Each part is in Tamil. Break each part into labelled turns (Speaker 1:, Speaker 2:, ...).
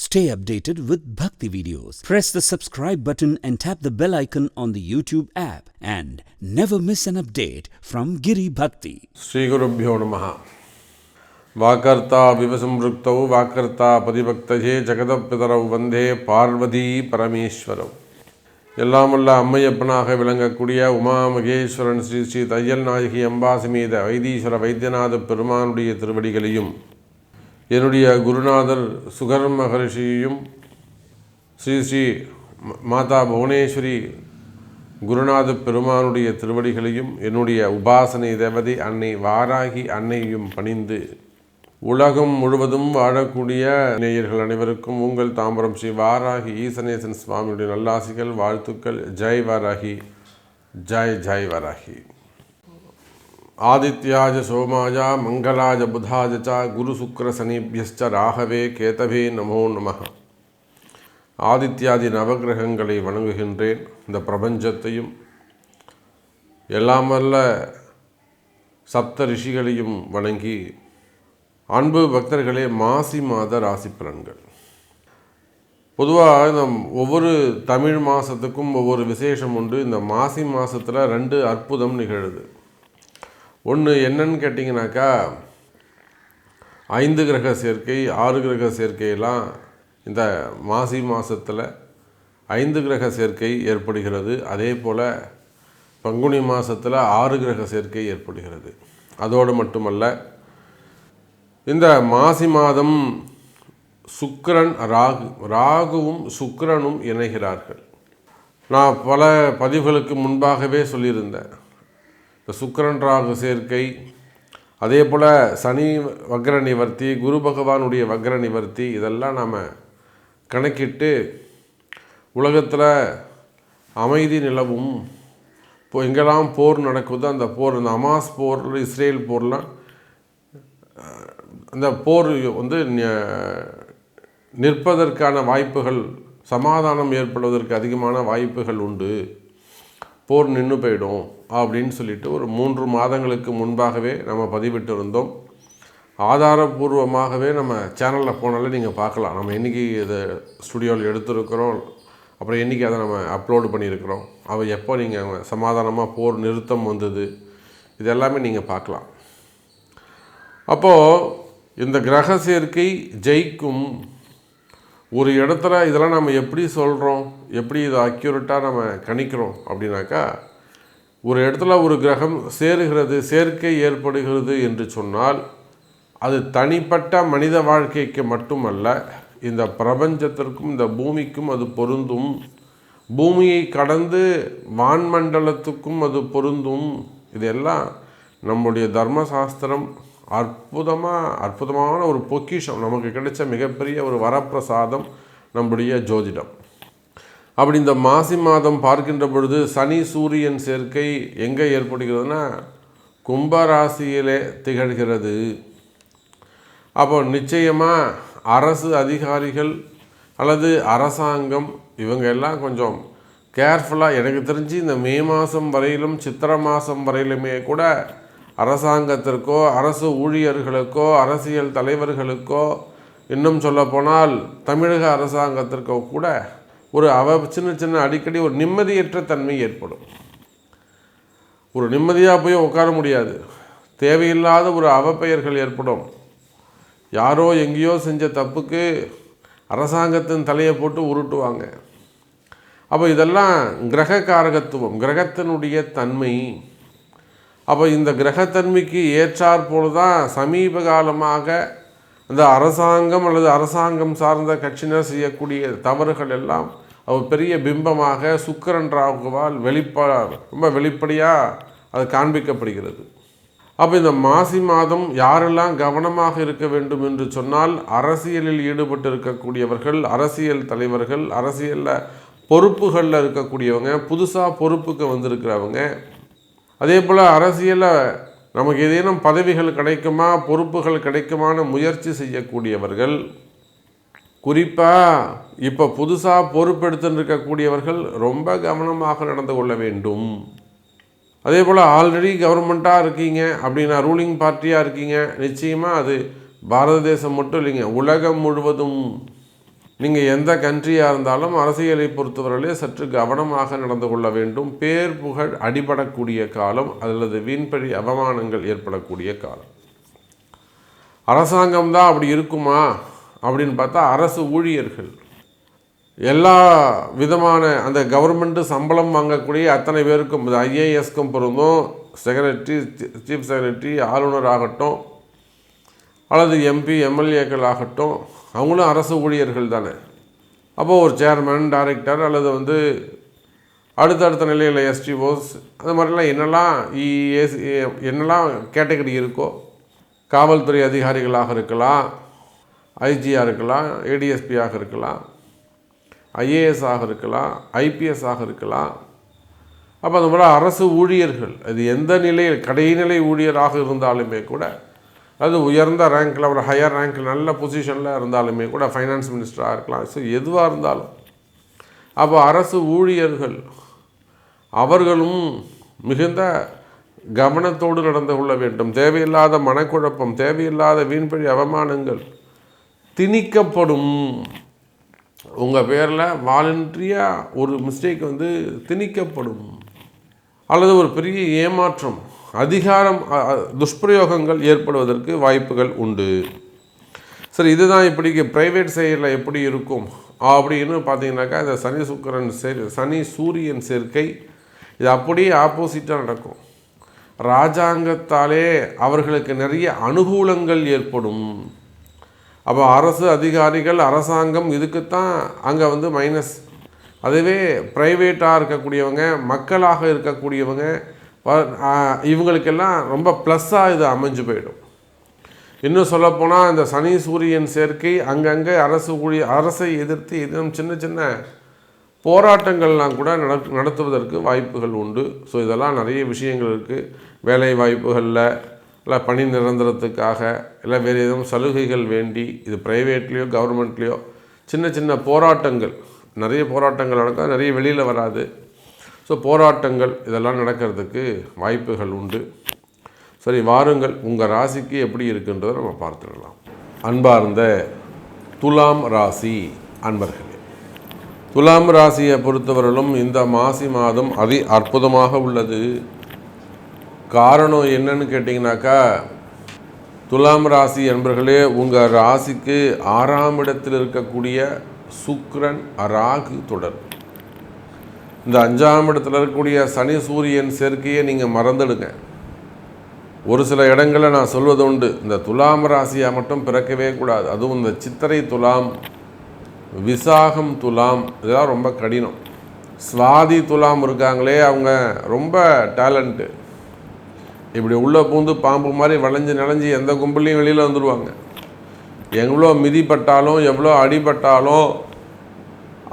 Speaker 1: Stay updated with Bhakti videos. Press the subscribe button and tap the bell icon on the YouTube app and never miss an update from Giri Bhakti.
Speaker 2: Sri Gurubhyo Namaha. Vakarta Vivasamruktau Vakarta Paribhaktaje Jagadappitarau Vande Parvati Parameshwarau. எல்லாம் வல்ல அம்மையப்பனாக விளங்கக்கூடிய உமா மகேஸ்வரன் ஸ்ரீ ஸ்ரீ தையல் நாயகி அம்பாசமேத வைத்தீஸ்வர வைத்தியநாத பெருமானுடைய திருவடிகளையும் என்னுடைய குருநாதர் சுகர் மகரிஷியையும் ஸ்ரீ ஸ்ரீ மாதா புவனேஸ்வரி குருநாத பெருமானுடைய திருவடிகளையும் என்னுடைய உபாசனை தேவதை அன்னை வாராகி அன்னையையும் பணிந்து உலகம் முழுவதும் வாழக்கூடிய நேயர்கள் அனைவருக்கும் உங்கள் தாம்பரம் ஸ்ரீ வாராகி ஈசனேசன் சுவாமியுடைய நல்லாசிகள் வாழ்த்துக்கள். ஜெய் வாராகி, ஜெய் ஜெய் வாராகி. ஆதித்யாஜ சோமாஜா மங்களாஜ புதாஜ குரு சுக்ர சனிபியஸ்ச ராகவே கேதவே நமோ நமः. ஆதித்யாதி நவகிரகங்களை வணங்குகின்றேன். இந்த பிரபஞ்சத்தையும் எல்லாம் வல்ல சப்த ரிஷிகளையும் வணங்கி, அன்பு பக்தர்களே, மாசி மாத ராசி பலன்கள். பொதுவாக இந்த ஒவ்வொரு தமிழ் மாதத்துக்கும் ஒவ்வொரு விசேஷம் உண்டு. இந்த மாசி மாதத்தில் 2 அற்புதம் நிகழுது. ஒன்று என்னன்னு கேட்டிங்கனாக்கா, 5 கிரக சேர்க்கை 6 கிரக சேர்க்கையெல்லாம் இந்த மாசி மாதத்தில் 5 கிரக சேர்க்கை ஏற்படுகிறது. அதே போல் பங்குனி மாதத்தில் 6 கிரக சேர்க்கை ஏற்படுகிறது. அதோடு மட்டுமல்ல, இந்த மாசி மாதம் சுக்கிரன் ராகுவும் சுக்கிரனும் இணைகிறார்கள். நான் பல பதிவுகளுக்கு முன்பாகவே சொல்லியிருந்தேன். இந்த சுக்கிரன் ராகு சேர்க்கை, அதே போல் சனி வக்ர நிவர்த்தி, குரு பகவானுடைய வக்ர நிவர்த்தி, இதெல்லாம் நாம் கணக்கிட்டு உலகத்தில் அமைதி நிலவும். இப்போ எங்கெல்லாம் போர் நடக்குதோ அந்த போர், இந்த அமாஸ் போர், இஸ்ரேல் போர்லாம், அந்த போர் நிற்பதற்கான வாய்ப்புகள், சமாதானம் ஏற்படுவதற்கு அதிகமான வாய்ப்புகள் உண்டு, போர் நின்று போயிடும் அப்படின்னு சொல்லிட்டு ஒரு 3 மாதங்களுக்கு முன்பாகவே நம்ம பதிவிட்டு இருந்தோம். ஆதாரபூர்வமாகவே நம்ம சேனலில் போனாலே நீங்கள் பார்க்கலாம். நம்ம என்றைக்கு இதை ஸ்டுடியோவில் எடுத்துருக்கிறோம், அப்புறம் என்றைக்கு அதை நம்ம அப்லோடு பண்ணியிருக்கிறோம், அவள் எப்போ நீங்கள் சமாதானமாக போர் நிறுத்தம் வந்தது, இது எல்லாமே நீங்கள் பார்க்கலாம். அப்போது இந்த கிரக சேர்க்கை ஜெயிக்கும் ஒரு இடத்துல இதெல்லாம் நம்ம எப்படி சொல்கிறோம், எப்படி இதை அக்யூரேட்டாக நம்ம கணிக்கிறோம் அப்படின்னாக்கா, ஒரு இடத்துல ஒரு கிரகம் சேருகிறது, சேர்க்கை ஏற்படுகிறது என்று சொன்னால் அது தனிப்பட்ட மனித வாழ்க்கைக்கு மட்டுமல்ல, இந்த பிரபஞ்சத்திற்கும் இந்த பூமிக்கும் அது பொருந்தும். பூமியை கடந்து வான்மண்டலத்துக்கும் அது பொருந்தும். இதெல்லாம் நம்முடைய தர்மசாஸ்திரம் அற்புதமான ஒரு பொக்கிஷம், நமக்கு கிடைச்ச மிகப்பெரிய ஒரு வரப்பிரசாதம் நம்முடைய ஜோதிடம். அப்படி இந்த மாசி மாதம் பார்க்கின்ற பொழுது சனி சூரியன் சேர்க்கை எங்கே ஏற்படுகிறதுனா கும்பராசியிலே திகழ்கிறது. அப்போ நிச்சயமாக அரசு அதிகாரிகள் அல்லது அரசாங்கம் இவங்க எல்லாம் கொஞ்சம் கேர்ஃபுல்லாக, எனக்கு தெரிஞ்சு இந்த மே மாதம் வரையிலும் சித்திரை மாதம் வரையிலுமே கூட அரசாங்கத்திற்கோ அரசு ஊழியர்களுக்கோ அரசியல் தலைவர்களுக்கோ, இன்னும் சொல்லப்போனால் தமிழக அரசாங்கத்திற்கோ கூட ஒரு சின்ன அடிக்கடி ஒரு நிம்மதியற்ற தன்மை ஏற்படும். ஒரு நிம்மதியாக போய் உட்கார முடியாது. தேவையில்லாத ஒரு அவப்பெயர்கள் ஏற்படும். யாரோ எங்கேயோ செஞ்ச தப்புக்கு அரசாங்கத்தின் தலையை போட்டு உருட்டுவாங்க. அப்போ இதெல்லாம் கிரக காரகத்துவம், கிரகத்தினுடைய தன்மை. அப்போ இந்த கிரகத்தன்மைக்கு ஏற்றாற் போல தான் சமீப காலமாக இந்த அரசாங்கம் அல்லது அரசாங்கம் சார்ந்த கட்சியினர் செய்யக்கூடிய தவறுகள் எல்லாம் பெரிய பிம்பமாக சுக்கிரன் ராகுவால் ரொம்ப வெளிப்படையாக அது காண்பிக்கப்படுகிறது. அப்போ இந்த மாசி மாதம் யாரெல்லாம் கவனமாக இருக்க வேண்டும் என்று சொன்னால், அரசியலில் ஈடுபட்டு இருக்கக்கூடியவர்கள், அரசியல் தலைவர்கள், அரசியலில் பொறுப்புகளில் இருக்கக்கூடியவங்க, புதுசாக பொறுப்புக்கு வந்திருக்கிறவங்க, அதே போல் அரசியலில் நமக்கு ஏதேனும் பதவிகள் கிடைக்குமா, பொறுப்புகள் கிடைக்குமான முயற்சி செய்யக்கூடியவர்கள், குறிப்பாக இப்போ புதுசாக பொறுப்பெடுத்துன்னு இருக்கக்கூடியவர்கள் ரொம்ப கவனமாக நடந்து கொள்ள வேண்டும். அதே போல் ஆல்ரெடி கவர்மெண்ட்டாக இருக்கீங்க அப்படின்னா, ரூலிங் பார்ட்டியாக இருக்கீங்க, நிச்சயமாக அது பாரத தேசம் மட்டும் இல்லைங்க, உலகம் முழுவதும் நீங்கள் எந்த கண்ட்ரியாக இருந்தாலும் அரசியலை பொறுத்தவரையிலே சற்று கவனமாக நடந்து கொள்ள வேண்டும். பேர் புகழ் அடிபடக்கூடிய காலம் அல்லது வீண்பழி அவமானங்கள் ஏற்படக்கூடிய காலம். அரசாங்கம் தான் அப்படி இருக்குமா அப்படின்னு பார்த்தா அரசு ஊழியர்கள் எல்லா விதமான அந்த கவர்மெண்ட்டு சம்பளம் வாங்கக்கூடிய அத்தனை பேருக்கும் ஐஏஎஸ்க்கும் பொருந்தும், செக்ரட்டரி, சீஃப் செக்ரட்டரி, ஆளுநர் ஆகட்டும் அல்லது எம்பி எம்எல்ஏக்கள் ஆகட்டும், அவங்களும் அரசு ஊழியர்கள் தானே. அப்போது ஒரு சேர்மன், டைரக்டர் அல்லது அடுத்தடுத்த நிலையில் எஸ்டிஓஸ் அது மாதிரிலாம் என்னெல்லாம் கேட்டகரி இருக்கோ, காவல்துறை அதிகாரிகளாக இருக்கலாம், ஐஜியாக இருக்கலாம், ஏடிஎஸ்பியாக இருக்கலாம், ஐஏஎஸ் ஆக இருக்கலாம், ஐபிஎஸ் ஆக இருக்கலாம். அப்போ அந்த மாதிரி அரசு ஊழியர்கள் அது எந்த நிலையில் கடைநிலை ஊழியராக இருந்தாலுமே கூட, அது உயர்ந்த ரேங்கில் ஒரு ஹையர் ரேங்கில் நல்ல பொசிஷனில் இருந்தாலுமே கூட, ஃபைனான்ஸ் மினிஸ்டராக இருக்கலாம், ஸோ எதுவாக இருந்தாலும் அப்போ அரசு ஊழியர்கள் அவர்களும் மிகுந்த கவனத்தோடு நடந்து கொள்ள வேண்டும். தேவையில்லாத மனக்குழப்பம், தேவையில்லாத வீண்பழி அவமானங்கள் திணிக்கப்படும். உங்கள் பேரில் வாலண்டரியாக ஒரு மிஸ்டேக் திணிக்கப்படும் அல்லது ஒரு பெரிய ஏமாற்றம், அதிகாரம் துஷ்பிரயோகங்கள் ஏற்படுவதற்கு வாய்ப்புகள் உண்டு. சரி, இதுதான் இப்படி ப்ரைவேட் சைடில் எப்படி இருக்கும் அப்படின்னு பார்த்தீங்கன்னாக்கா, இந்த சனி சூரியன் சேர்க்கை இது அப்படியே ஆப்போசிட்டாக நடக்கும். ராஜாங்கத்தாலே அவர்களுக்கு நிறைய அனுகூலங்கள் ஏற்படும். அப்போ அரசு அதிகாரிகள், அரசாங்கம் இதுக்குத்தான் அங்கே மைனஸ். அதுவே ப்ரைவேட்டாக இருக்கக்கூடியவங்க, மக்களாக இருக்கக்கூடியவங்க, இவங்களுக்கெல்லாம் ரொம்ப ப்ளஸ்ஸாக இது அமைஞ்சு போயிடும். இன்னும் சொல்லப்போனால் இந்த சனி சூரியன் சேர்க்கை அங்கங்கே அரசை எதிர்த்து இன்னும் சின்ன சின்ன போராட்டங்கள்லாம் கூட நடத்துவதற்கு வாய்ப்புகள் உண்டு. ஸோ இதெல்லாம் நிறைய விஷயங்கள் இருக்குது. வேலை வாய்ப்புகளில் இல்லை பணி நிரந்தரத்துக்காக இல்லை வேறு எதுவும் சலுகைகள் வேண்டி இது ப்ரைவேட்லேயோ கவர்மெண்ட்லேயோ சின்ன சின்ன போராட்டங்கள், நிறைய போராட்டங்கள் நடக்கும், நிறைய வெளியில் வராது. ஸோ போராட்டங்கள் இதெல்லாம் நடக்கிறதுக்கு வாய்ப்புகள் உண்டு. சரி, வாருங்கள் உங்கள் ராசிக்கு எப்படி இருக்குன்றதை நம்ம பார்த்துடலாம். அன்பார்ந்த துலாம் ராசி அன்பர்களே, துலாம் ராசியை பொறுத்தவரையிலும் இந்த மாதம் அற்புதமாக உள்ளது. காரணம் என்னன்னு கேட்டிங்கனாக்கா, துலாம் ராசி அன்பர்களே, உங்கள் ராசிக்கு 6ஆம் இடத்தில் இருக்கக்கூடிய சுக்கிரன் ராகு தொடர்பு. இந்த 5ஆம் இடத்துல இருக்கக்கூடிய சனி சூரியன் சேர்க்கையை நீங்கள் மறந்துடுங்க. ஒரு சில இடங்களில் நான் சொல்வது உண்டு, இந்த துலாம் ராசியாக மட்டும் பிறக்கவே கூடாது. அதுவும் இந்த சித்திரை துலாம், விசாகம் துலாம், இதெல்லாம் ரொம்ப கடினம். சுவாதி துலாம் இருக்காங்களே, அவங்க ரொம்ப டேலண்ட்டு. இப்படி உள்ளே பூந்து பாம்பு மாதிரி வளைஞ்சு நனைஞ்சு எந்த கும்பலையும் வெளியில் வந்துடுவாங்க. எவ்வளோ மிதிப்பட்டாலும் எவ்வளோ அடிபட்டாலும்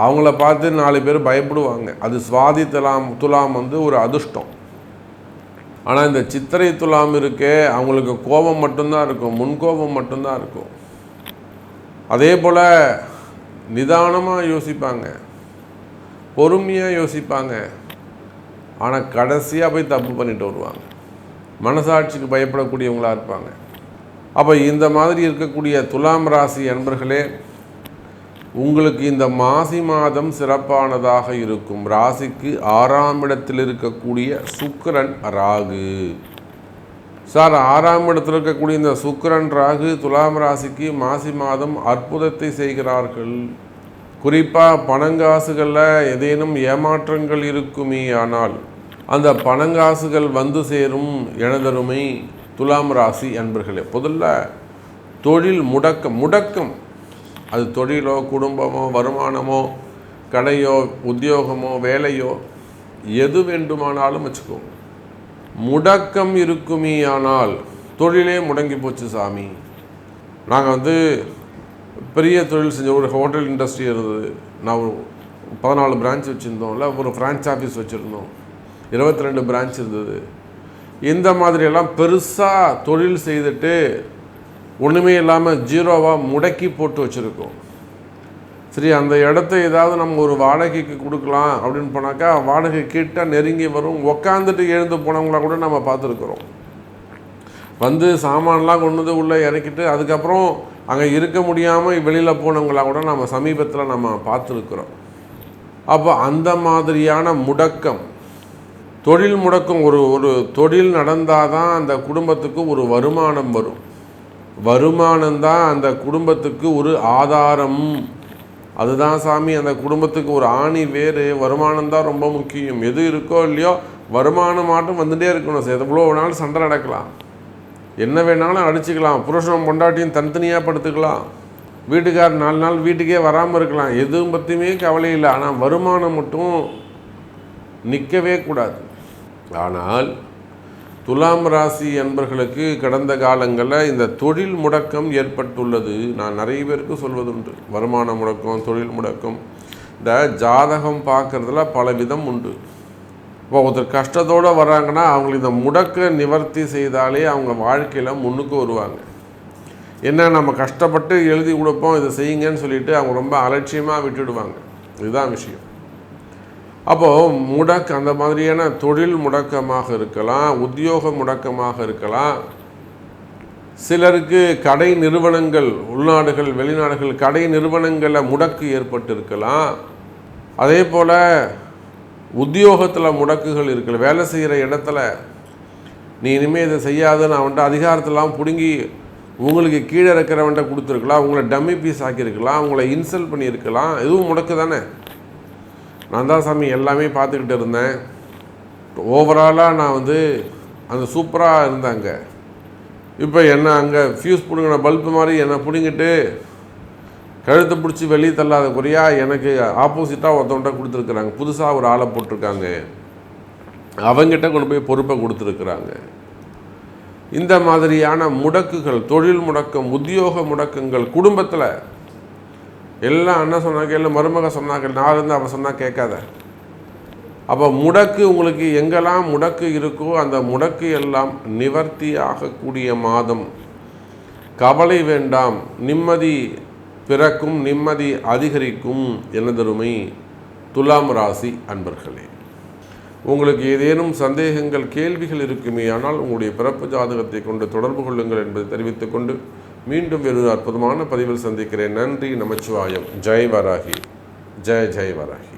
Speaker 2: அவங்கள பார்த்து 4 பேர் பயப்படுவாங்க. அது சுவாதி துலாம் ஒரு அதிர்ஷ்டம். ஆனால் இந்த சித்திரை துலாம் இருக்கே, அவங்களுக்கு கோபம் மட்டும்தான் இருக்கும், முன்கோபம் மட்டும்தான் இருக்கும். அதே போல் நிதானமாக யோசிப்பாங்க, பொறுமையாக யோசிப்பாங்க. ஆனால் கடைசியாக போய் தப்பு பண்ணிட்டு வருவாங்க. மனசாட்சிக்கு பயப்படக்கூடியவங்களாக இருப்பாங்க. அப்போ இந்த மாதிரி இருக்கக்கூடிய துலாம் ராசி அன்பர்களே, உங்களுக்கு இந்த மாதம் சிறப்பானதாக இருக்கும். ராசிக்கு 6ஆம் இடத்தில் இருக்கக்கூடிய சுக்கிரன் ராகு. சார், 6ஆம் இடத்தில் இருக்கக்கூடிய இந்த சுக்கிரன் ராகு துலாம் ராசிக்கு மாதம் அற்புதத்தை செய்கிறார்கள். குறிப்பாக பணங்காசுகளில் ஏதேனும் ஏமாற்றங்கள் இருக்குமே, ஆனால் அந்த பணங்காசுகள் வந்து சேரும் எனதருமை துலாம் ராசி அன்பர்களே. முதல்ல தொழில் முடக்கம், அது தொழிலோ குடும்பமோ வருமானமோ கடையோ உத்தியோகமோ வேலையோ எது வேண்டுமானாலும் வச்சுக்கோங்க, முடக்கம் இருக்குமே. ஆனால் தொழிலே முடங்கி போச்சு சாமி. நாங்கள் பெரிய தொழில் செஞ்ச ஒரு ஹோட்டல் இண்டஸ்ட்ரி இருந்தது. நான் ஒரு 14 பிரான்ச் வச்சுருந்தோம், இல்லை ஒரு ஃப்ரான்ச் ஆஃபீஸ் வச்சுருந்தோம், 22 பிரான்ச் இருந்தது. இந்த மாதிரியெல்லாம் பெருசாக தொழில் செய்துட்டு ஒன்றுமே இல்லாமல் ஜீரோவாக முடக்கி போட்டு வச்சுருக்கோம். சரி, அந்த இடத்த ஏதாவது நம்ம ஒரு வாடகைக்கு கொடுக்கலாம் அப்படின்னு போனாக்கா வாடகை கிட்ட நெருங்கி வரும். உக்காந்துட்டு எழுந்து போனவங்கள கூட நம்ம பார்த்துருக்குறோம். சாமான்லாம் கொண்டு உள்ளே இறக்கிட்டு அதுக்கப்புறம் அங்கே இருக்க முடியாமல் வெளியில் போனவங்களாம் கூட நம்ம சமீபத்தில் நம்ம பார்த்துருக்குறோம். அப்போ அந்த மாதிரியான முடக்கம், தொழில் முடக்கம், ஒரு தொழில் நடந்தால் தான் அந்த குடும்பத்துக்கு ஒரு வருமானம் வரும். வருமானம்தான் அந்த குடும்பத்துக்கு ஒரு ஆதாரம். அதுதான் சாமி அந்த குடும்பத்துக்கு ஒரு ஆணி வேறு. வருமானம் தான் ரொம்ப முக்கியம். எது இருக்கோ இல்லையோ வருமானம் மாட்டும் வந்துகிட்டே இருக்கணும். எவ்வளோ வேணாலும் சண்டை நடக்கலாம், என்ன வேணாலும் அடிச்சுக்கலாம், புருஷன் பொண்டாட்டியும் தனித்தனியாக படுத்துக்கலாம், வீட்டுக்கார் 4 நாள் வீட்டுக்கே வராமல் இருக்கலாம், எதுவும் பற்றியுமே கவலை இல்லை. ஆனால் வருமானம் மட்டும் நிற்கவே கூடாது. ஆனால் துலாம் ராசி அன்பர்களுக்கு கடந்த காலங்களில் இந்த தொழில் முடக்கம் ஏற்பட்டுள்ளது. நான் நிறைய பேருக்கு சொல்வதுண்டு, வருமான முடக்கம், தொழில் முடக்கம். இந்த ஜாதகம் பார்க்குறதுல பல விதம் உண்டு. இப்போ ஒருத்தர் கஷ்டத்தோடு வர்றாங்கன்னா அவங்களுக்கு இந்த முடக்க நிவர்த்தி செய்தாலே அவங்க வாழ்க்கையில் முன்னுக்கு வருவாங்க. என்ன, நம்ம கஷ்டப்பட்டு எழுதி கொடுப்போம், இதை செய்யுங்கன்னு சொல்லிட்டு அவங்க ரொம்ப அலட்சியமாக விட்டுடுவாங்க. இதுதான் விஷயம். அப்போது அந்த மாதிரியான தொழில் முடக்கமாக இருக்கலாம், உத்தியோக முடக்கமாக இருக்கலாம். சிலருக்கு கடை நிறுவனங்கள், உள்நாடுகள் வெளிநாடுகள் கடை நிறுவனங்களில் முடக்கு ஏற்பட்டு இருக்கலாம். அதே போல் உத்தியோகத்தில் முடக்குகள் இருக்கல. வேலை செய்கிற இடத்துல நீ இனிமேல் இதை செய்யாதுன்னு அவன்கிட்ட அதிகாரத்தெல்லாம் பிடுங்கி உங்களுக்கு கீழே இருக்கிறவன்ட்ட கொடுத்துருக்கலாம், உங்களை டம்மி பீஸ் ஆக்கியிருக்கலாம், உங்களை இன்சல்ட் பண்ணியிருக்கலாம். எதுவும் முடக்கு தானே. நான் தான் சாமி எல்லாமே பார்த்துக்கிட்டு இருந்தேன். ஓவராலாக நான் அந்த சூப்பராக இருந்தாங்க. இப்போ என்ன அங்கே ஃபியூஸ் பிடுங்கின பல்பு மாதிரி என்னை பிடுங்கிட்டு கழுத்தை பிடிச்சி வெளியே தள்ளாத குறையா எனக்கு ஆப்போசிட்டாக ஒருத்தவன்ட்ட கொடுத்துருக்குறாங்க. புதுசாக ஒரு ஆளை போட்டிருக்காங்க, அவங்ககிட்ட கொண்டு போய் பொறுப்பை கொடுத்துருக்குறாங்க. இந்த மாதிரியான முடக்குகள், தொழில் முடக்கம், உத்தியோக முடக்கங்கள் குடும்பத்தில் எல்லாம் அண்ணன் சொன்னால் கேள்வி, மருமக சொன்னா கேள்வி, நான் இருந்து அவன் சொன்னால் கேட்காத. அப்போ முடக்கு உங்களுக்கு எங்கெல்லாம் முடக்கு இருக்கோ அந்த முடக்கு எல்லாம் நிவர்த்தி ஆகக்கூடிய மாதம். கவலை வேண்டாம், நிம்மதி பிறக்கும், நிம்மதி அதிகரிக்கும். எனதருமை துலாம் ராசி அன்பர்களே, உங்களுக்கு ஏதேனும் சந்தேகங்கள், கேள்விகள் இருக்குமே ஆனால் உங்களுடைய பிறப்பு ஜாதகத்தை கொண்டு தொடர்பு கொள்ளுங்கள் என்பதை தெரிவித்துக் கொண்டு மீண்டும் வேறு அற்புதமான பதிவில் சந்திக்கிறேன். நன்றி, நமச்சிவாயம். ஜெய் வராகி, ஜெய் ஜெய் வராகி.